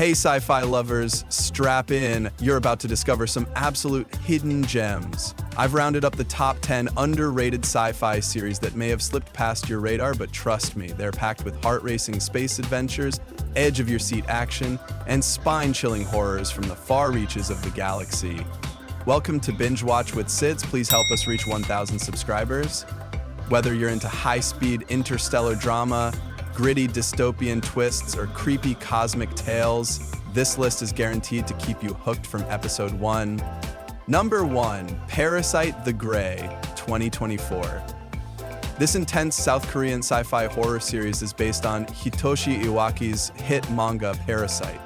Hey sci-fi lovers, strap in. You're about to discover some absolute hidden gems. I've rounded up the top 10 underrated sci-fi series that may have slipped past your radar, but trust me, they're packed with heart-racing space adventures, edge-of-your-seat action, and spine-chilling horrors from the far reaches of the galaxy. Welcome to Binge Watch with Sidz. Please help us reach 1,000 subscribers. Whether you're into high-speed interstellar drama, gritty dystopian twists, or creepy cosmic tales, this list is guaranteed to keep you hooked from episode 1. Number 1, Parasyte The Grey, 2024. This intense South Korean sci-fi horror series is based on Hitoshi Iwaki's hit manga Parasyte.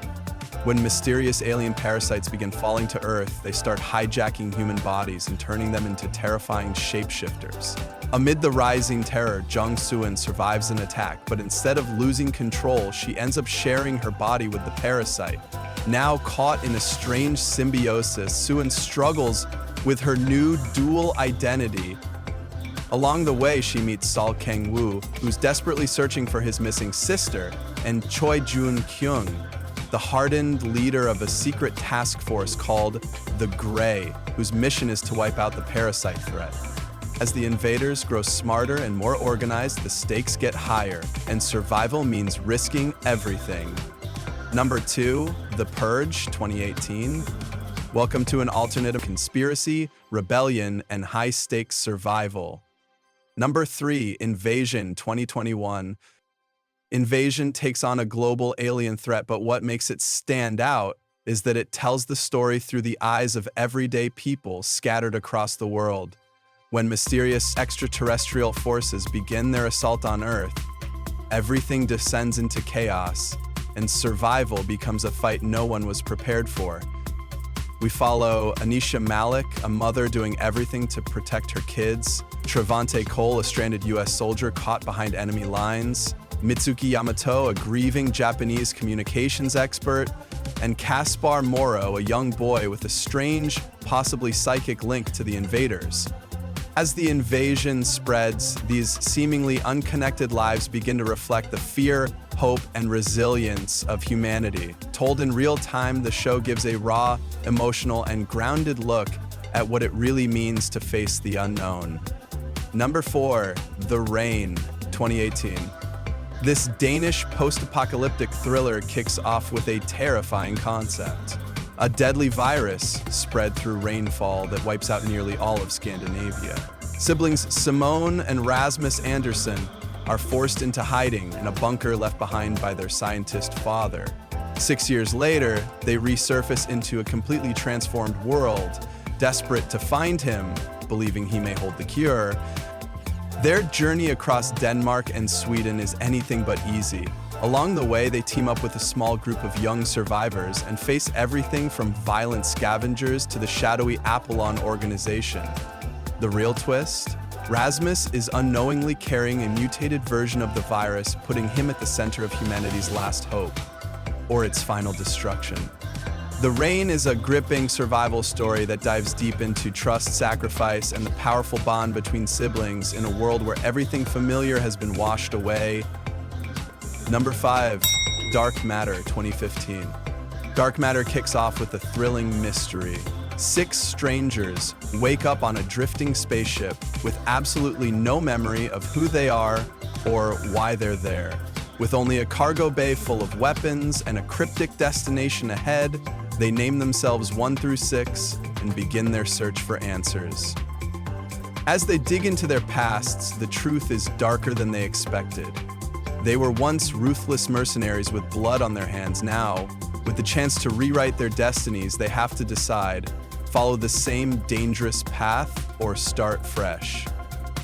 When mysterious alien parasites begin falling to Earth, they start hijacking human bodies and turning them into terrifying shapeshifters. Amid the rising terror, Jung Suin survives an attack, but instead of losing control, she ends up sharing her body with the parasite. Now caught in a strange symbiosis, Suin struggles with her new dual identity. Along the way, she meets Sol Kang-woo, who's desperately searching for his missing sister, and Choi Joon-kyung, the hardened leader of a secret task force called The Grey, whose mission is to wipe out the parasite threat. As the invaders grow smarter and more organized, the stakes get higher, and survival means risking everything. Number 2, The Purge, 2018. Welcome to an alternative conspiracy, rebellion, and high-stakes survival. Number 3, Invasion, 2021. Invasion takes on a global alien threat, but what makes it stand out is that it tells the story through the eyes of everyday people scattered across the world. When mysterious extraterrestrial forces begin their assault on Earth, everything descends into chaos, and survival becomes a fight no one was prepared for. We follow Anisha Malik, a mother doing everything to protect her kids, Trevante Cole, a stranded US soldier caught behind enemy lines, Mitsuki Yamato, a grieving Japanese communications expert, and Kaspar Moro, a young boy with a strange, possibly psychic link to the invaders. As the invasion spreads, these seemingly unconnected lives begin to reflect the fear, hope, and resilience of humanity. Told in real time, the show gives a raw, emotional, and grounded look at what it really means to face the unknown. Number 4, The Rain, 2018. This Danish post-apocalyptic thriller kicks off with a terrifying concept. A deadly virus spread through rainfall that wipes out nearly all of Scandinavia. Siblings Simone and Rasmus Andersen are forced into hiding in a bunker left behind by their scientist father. 6 years later, they resurface into a completely transformed world, desperate to find him, believing he may hold the cure. Their journey across Denmark and Sweden is anything but easy. Along the way, they team up with a small group of young survivors and face everything from violent scavengers to the shadowy Apollon organization. The real twist? Rasmus is unknowingly carrying a mutated version of the virus, putting him at the center of humanity's last hope, or its final destruction. The Rain is a gripping survival story that dives deep into trust, sacrifice, and the powerful bond between siblings in a world where everything familiar has been washed away. Number 5, Dark Matter, 2015. Dark Matter kicks off with a thrilling mystery. 6 strangers wake up on a drifting spaceship with absolutely no memory of who they are or why they're there. With only a cargo bay full of weapons and a cryptic destination ahead, they name themselves 1 through 6 and begin their search for answers. As they dig into their pasts, the truth is darker than they expected. They were once ruthless mercenaries with blood on their hands. Now, with the chance to rewrite their destinies, they have to decide, follow the same dangerous path or start fresh.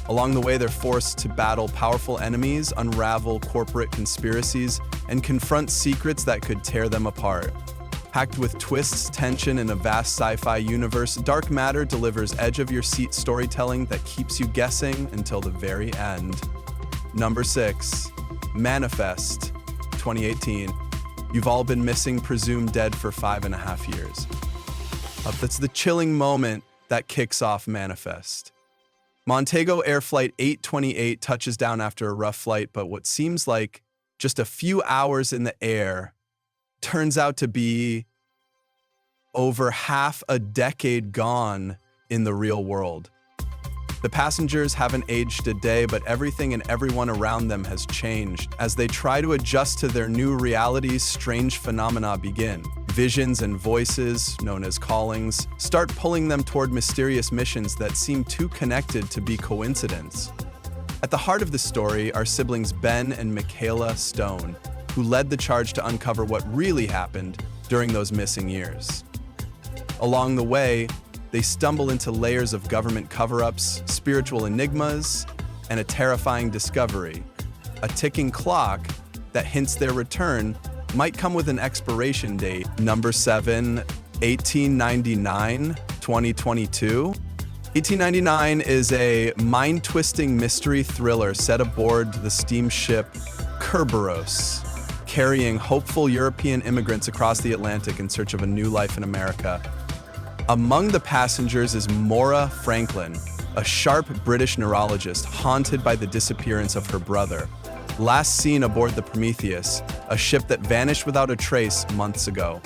Along the way, they're forced to battle powerful enemies, unravel corporate conspiracies, and confront secrets that could tear them apart. Packed with twists, tension, and a vast sci-fi universe, Dark Matter delivers edge-of-your-seat storytelling that keeps you guessing until the very end. Number 6, Manifest, 2018. You've all been missing, presumed dead for 5.5 years. That's the chilling moment that kicks off Manifest. Montego Air Flight 828 touches down after a rough flight, but what seems like just a few hours in the air turns out to be over half a decade gone in the real world. The passengers haven't aged a day, but everything and everyone around them has changed. As they try to adjust to their new realities, strange phenomena begin. Visions and voices, known as callings, start pulling them toward mysterious missions that seem too connected to be coincidence. At the heart of the story are siblings Ben and Michaela Stone, who led the charge to uncover what really happened during those missing years. Along the way, they stumble into layers of government cover-ups, spiritual enigmas, and a terrifying discovery: a ticking clock that hints their return might come with an expiration date. Number 7, 1899, 2022. 1899 is a mind-twisting mystery thriller set aboard the steamship Kerberos, carrying hopeful European immigrants across the Atlantic in search of a new life in America. Among the passengers is Maura Franklin, a sharp British neurologist haunted by the disappearance of her brother, last seen aboard the Prometheus, a ship that vanished without a trace months ago.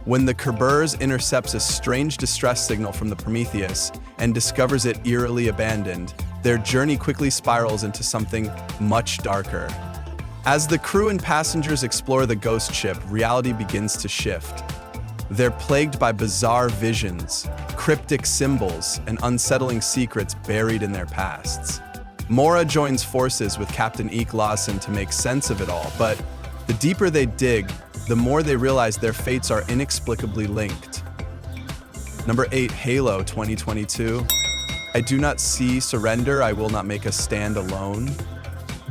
When the Kerberos intercepts a strange distress signal from the Prometheus and discovers it eerily abandoned, their journey quickly spirals into something much darker. As the crew and passengers explore the ghost ship, reality begins to shift. They're plagued by bizarre visions, cryptic symbols, and unsettling secrets buried in their pasts. Maura joins forces with Captain Eek Lawson to make sense of it all, but the deeper they dig, the more they realize their fates are inexplicably linked. Number 8, Halo 2022. I do not see surrender, I will not make a stand alone.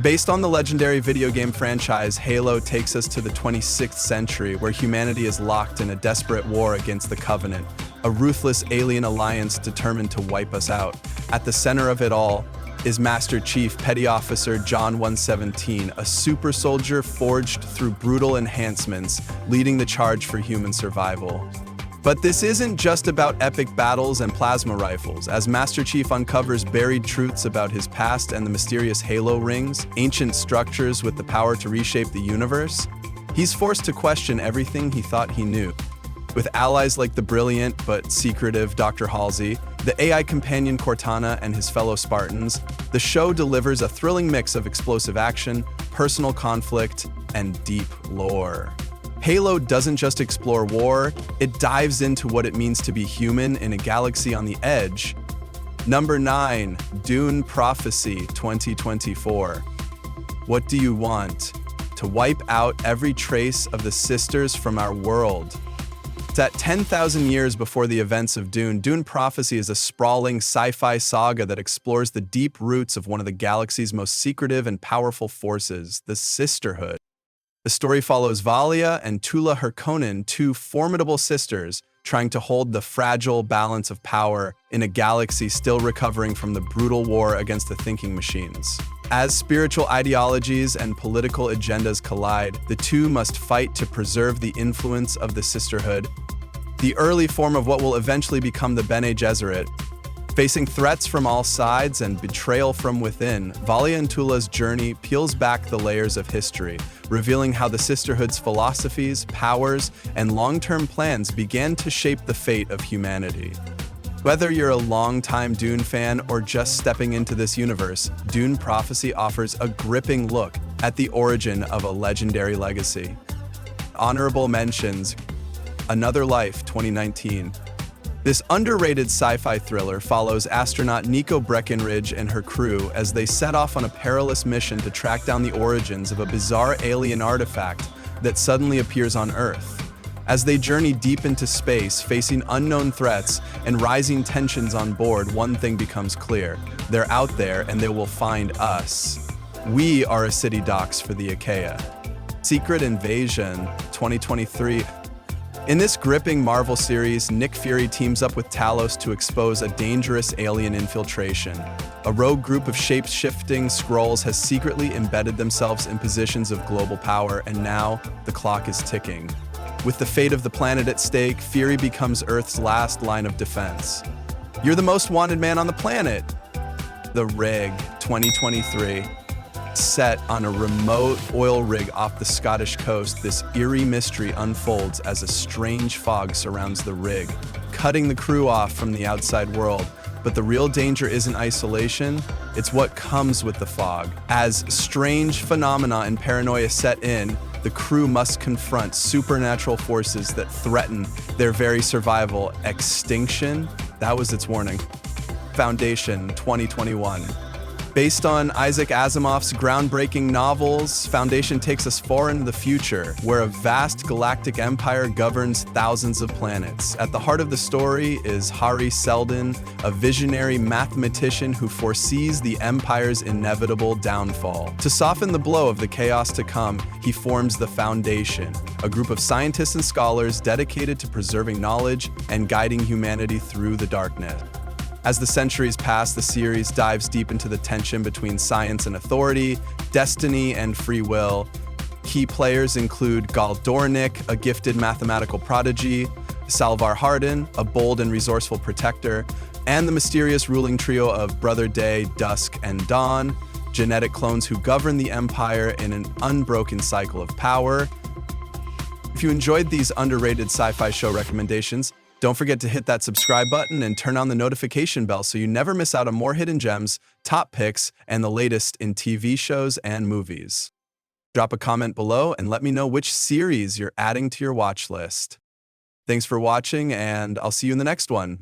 Based on the legendary video game franchise, Halo takes us to the 26th century, where humanity is locked in a desperate war against the Covenant, a ruthless alien alliance determined to wipe us out. At the center of it all is Master Chief Petty Officer John 117, a super soldier forged through brutal enhancements, leading the charge for human survival. But this isn't just about epic battles and plasma rifles. As Master Chief uncovers buried truths about his past and the mysterious Halo rings, ancient structures with the power to reshape the universe, he's forced to question everything he thought he knew. With allies like the brilliant but secretive Dr. Halsey, the AI companion Cortana, and his fellow Spartans, the show delivers a thrilling mix of explosive action, personal conflict, and deep lore. Halo doesn't just explore war, it dives into what it means to be human in a galaxy on the edge. Number 9, DUNE Prophecy 2024. What do you want? To wipe out every trace of the sisters from our world. Set 10,000 years before the events of Dune, DUNE Prophecy is a sprawling sci-fi saga that explores the deep roots of one of the galaxy's most secretive and powerful forces, the Sisterhood. The story follows Valia and Tula Harkonnen, two formidable sisters trying to hold the fragile balance of power in a galaxy still recovering from the brutal war against the thinking machines. As spiritual ideologies and political agendas collide, the two must fight to preserve the influence of the Sisterhood, the early form of what will eventually become the Bene Gesserit. Facing threats from all sides and betrayal from within, Valia and Tula's journey peels back the layers of history, revealing how the Sisterhood's philosophies, powers, and long-term plans began to shape the fate of humanity. Whether you're a longtime Dune fan or just stepping into this universe, DUNE Prophecy offers a gripping look at the origin of a legendary legacy. Honorable mentions: Another Life 2019. This underrated sci-fi thriller follows astronaut Nico Breckenridge and her crew as they set off on a perilous mission to track down the origins of a bizarre alien artifact that suddenly appears on Earth. As they journey deep into space, facing unknown threats and rising tensions on board, one thing becomes clear: they're out there and they will find us. We are a city docks for the Achaea. Secret Invasion 2023. In this gripping Marvel series, Nick Fury teams up with Talos to expose a dangerous alien infiltration. A rogue group of shape-shifting Skrulls has secretly embedded themselves in positions of global power, and now the clock is ticking. With the fate of the planet at stake, Fury becomes Earth's last line of defense. You're the most wanted man on the planet. The Rig 2023. Set on a remote oil rig off the Scottish coast, this eerie mystery unfolds as a strange fog surrounds the rig, cutting the crew off from the outside world. But the real danger isn't isolation, it's what comes with the fog. As strange phenomena and paranoia set in, the crew must confront supernatural forces that threaten their very survival. Extinction? That was its warning. Foundation, 2021. Based on Isaac Asimov's groundbreaking novels, Foundation takes us far into the future, where a vast galactic empire governs thousands of planets. At the heart of the story is Hari Seldon, a visionary mathematician who foresees the empire's inevitable downfall. To soften the blow of the chaos to come, he forms the Foundation, a group of scientists and scholars dedicated to preserving knowledge and guiding humanity through the darknet. As the centuries pass, the series dives deep into the tension between science and authority, destiny and free will. Key players include Gal Dornick, a gifted mathematical prodigy, Salvar Hardin, a bold and resourceful protector, and the mysterious ruling trio of Brother Day, Dusk, and Dawn, genetic clones who govern the Empire in an unbroken cycle of power. If you enjoyed these underrated sci-fi show recommendations, don't forget to hit that subscribe button and turn on the notification bell so you never miss out on more hidden gems, top picks, and the latest in TV shows and movies. Drop a comment below and let me know which series you're adding to your watch list. Thanks for watching, and I'll see you in the next one.